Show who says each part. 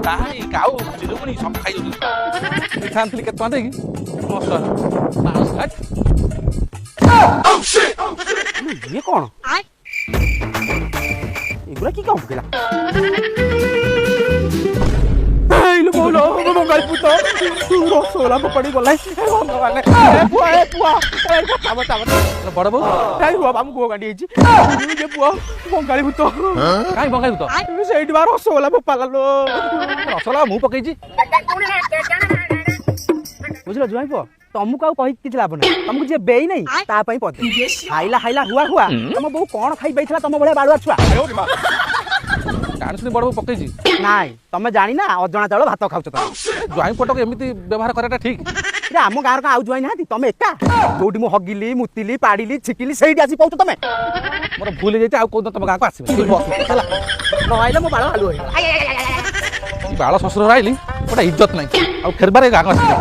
Speaker 1: ଡାହାଣୀ କାଉ ଚିରୁଗୁଣି ସବୁ ଖାଇ ଯାଉଛନ୍ତି। ମିଠା ଆଣିଥିଲି କେତେ ଟଙ୍କା ଦେଇକି ନଷ୍ଟ ହେଲା।
Speaker 2: ଇଏ କଣ ଏଗୁଡ଼ା କି କାମ ପକେଇଲା? ବଙ୍ଗାଳୀ ପୁତ ରସଗୋଲା ଫୋପାଡ଼ି ଗଲା ଭଗବାନ।
Speaker 1: ବଡ ବୋଉ
Speaker 2: ଆମ ପୁଅ ଗାଣ୍ଡି ହେଇଛି ପୁଅ ବଙ୍ଗାଳୀ ଭୂତ।
Speaker 1: କାହିଁ ବଙ୍ଗାଳୀ ଭୂତ?
Speaker 2: ସେଇଠି ବା ରସଗୋଲା ଫୋପାଡିଲା ଲୋ।
Speaker 1: ରସଗୋଲା ମୁଁ ପକେଇଛି।
Speaker 2: ବୁଝିଲ ଜୁଆଇଁ ପୁଅ, ତମକୁ ଆଉ କହିକି କିଛି ଲାଭ ନାହିଁ। ତମକୁ ଯିଏ ବେଇ ନାହିଁ ତା ପାଇଁ ପଦେ। ଖାଇଲା ଖାଇଲା ହୁଆ ହୁଆ ତମ ବୋଉ କଣ ଖାଇ ପାଇଥିଲା ତମ ଭଳିଆ ବାଳୁଆ ଛୁଆ?
Speaker 1: ଜାଣିଶୁଣି ବଡ ବୋଉ ପକେଇଛି।
Speaker 2: ନାଇଁ ତମେ ଜାଣିନା ଅଜଣା ଚାଉଳ ଭାତ ଖାଉଛ ତମେ।
Speaker 1: ଜ୍ୱାଇଁ ପଟକୁ ଏମିତି ବ୍ୟବହାର କରିବାଟା ଠିକ?
Speaker 2: ଆମ ଗାଁର କଣ ଆଉ ଜୁଆଇଁ ନାହାନ୍ତି? ତମେ ଏକା ଯୋଉଠି ମୁଁ ହଗିଲି ମୁତିଲି ପାଡ଼ିଲି ଛିକିଲି ସେଇଠି ଆସି କହୁଛ ତମେ।
Speaker 1: ମୋର ଭୁଲ ହେଇଯାଇଛି, ଆଉ କୋଉଦିନ ତମ ଗାଁକୁ ଆସିବି ହେଲା।
Speaker 2: ନହେଲେ ମୋ ବାଳ ହାଲୁ ହେଇଗଲା।
Speaker 1: ବାଳ ଶ୍ୱଶୁର ଆଇଲି ଗୋଟେ ଇଜ୍ଜତ ନାହିଁ, ଆଉ ଫେରବାର ଗାଁକୁ ଆସିବି।